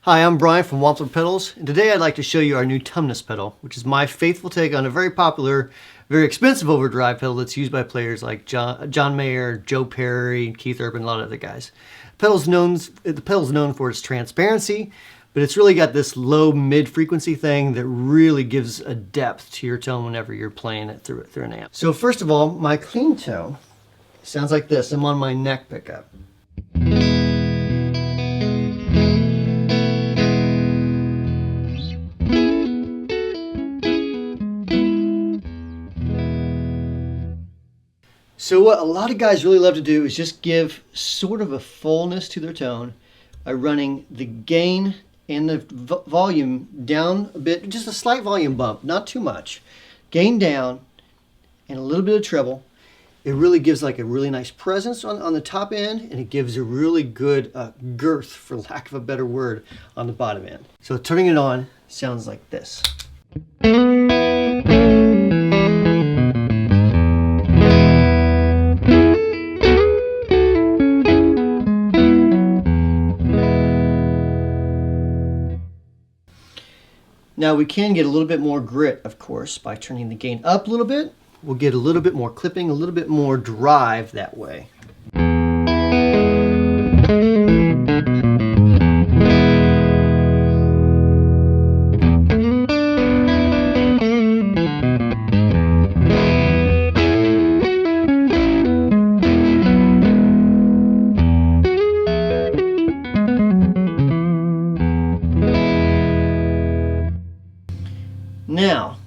Hi, I'm Brian from Wampler Pedals, and today I'd like to show you our new Tumnus pedal, which is my faithful take on a very popular, very expensive overdrive pedal that's used by players like John Mayer, Joe Perry, Keith Urban, a lot of other guys. The pedal's known for its transparency, but it's really got this low mid-frequency thing that really gives a depth to your tone whenever you're playing it through an amp. So first of all, my clean tone sounds like this. I'm on my neck pickup. So what a lot of guys really love to do is just give sort of a fullness to their tone by running the gain and the volume down a bit, just a slight volume bump, not too much. Gain down and a little bit of treble. It really gives like a really nice presence on the top end, and it gives a really good girth, for lack of a better word, on the bottom end. So turning it on sounds like this. Now we can get a little bit more grit, of course, by turning the gain up a little bit. We'll get a little bit more clipping, a little bit more drive that way. Now,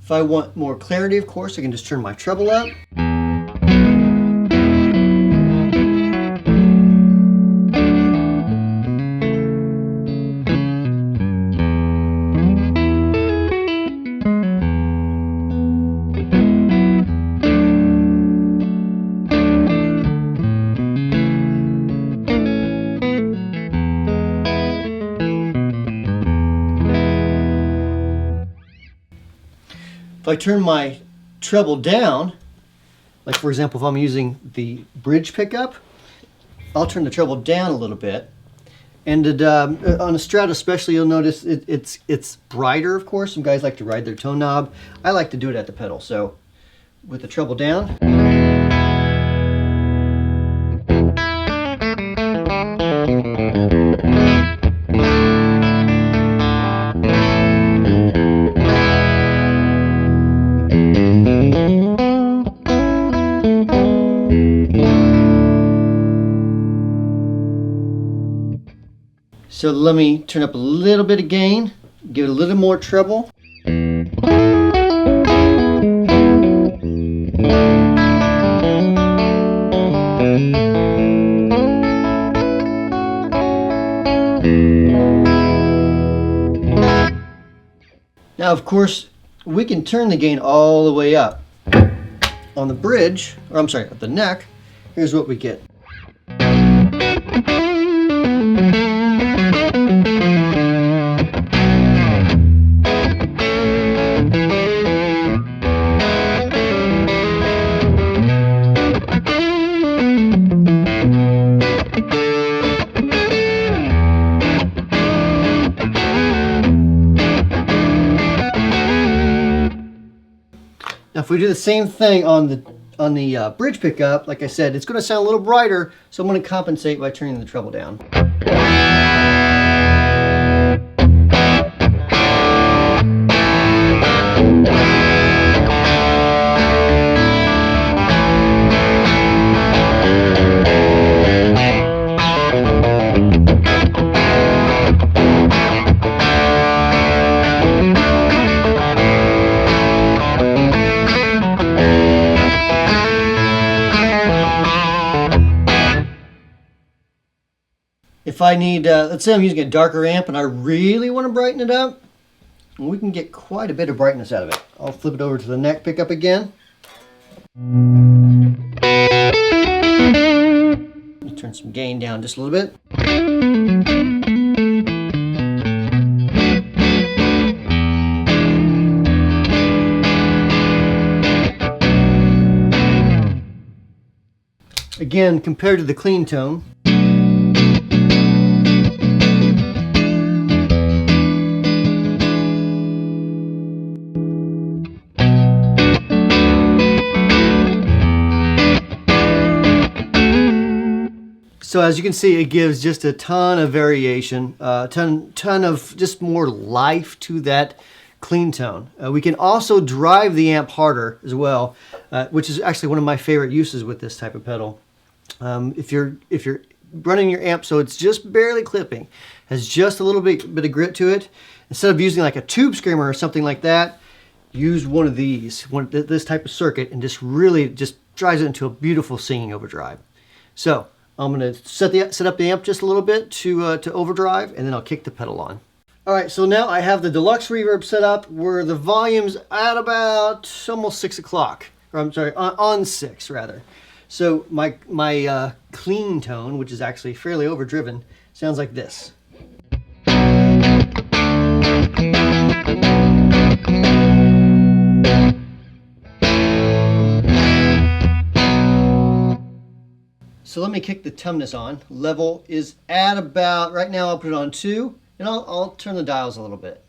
if I want more clarity, of course, I can just turn my treble up. If I turn my treble down, like for example, if I'm using the bridge pickup, I'll turn the treble down a little bit. And on a Strat especially, you'll notice it's brighter, of course. Some guys like to ride their tone knob. I like to do it at the pedal. So with the treble down. So let me turn up a little bit of gain, give it a little more treble. Now, of course, we can turn the gain all the way up. On the bridge, or I'm sorry, at the neck, here's what we get. Now, if we do the same thing on the bridge pickup, like I said, it's going to sound a little brighter, so I'm going to compensate by turning the treble down. If I need, let's say I'm using a darker amp and I really want to brighten it up, we can get quite a bit of brightness out of it. I'll flip it over to the neck pickup again. Turn some gain down just a little bit. Again, compared to the clean tone, So as you can see, it gives just a ton of variation, ton of just more life to that clean tone. We can also drive the amp harder as well, which is actually one of my favorite uses with this type of pedal. If you're running your amp so it's just barely clipping, has just a little bit of grit to it, instead of using like a tube screamer or something like that, use one of these, this type of circuit, and just really just drives it into a beautiful singing overdrive. So I'm going to set up the amp just a little bit to overdrive, and then I'll kick the pedal on. All right, so now I have the deluxe reverb set up where the volume's at about almost 6 o'clock. Or I'm sorry, on 6 rather. So my clean tone, which is actually fairly overdriven, sounds like this. So let me kick the Tumnus on. Level is at about, right now I'll put it on 2, and I'll turn the dials a little bit.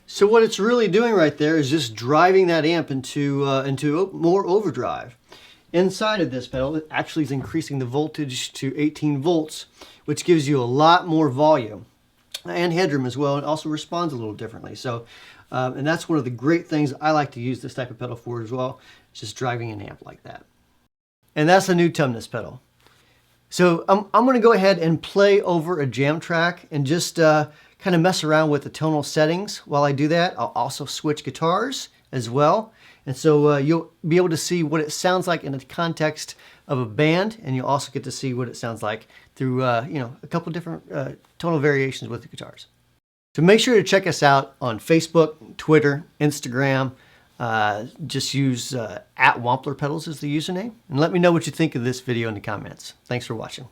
So what it's really doing right there is just driving that amp into more overdrive. Inside of this pedal, it actually is increasing the voltage to 18 volts, which gives you a lot more volume and headroom as well. It also responds a little differently. So, and that's one of the great things I like to use this type of pedal for as well, just driving an amp like that. And that's the new Tumnus pedal. So I'm going to go ahead and play over a jam track and just kind of mess around with the tonal settings. While I do that, I'll also switch guitars as well. And so you'll be able to see what it sounds like in the context of a band, and you'll also get to see what it sounds like through a couple different tonal variations with the guitars. So make sure to check us out on Facebook, Twitter, Instagram. Just use @Wampler Pedals as the username, and let me know what you think of this video in the comments. Thanks for watching.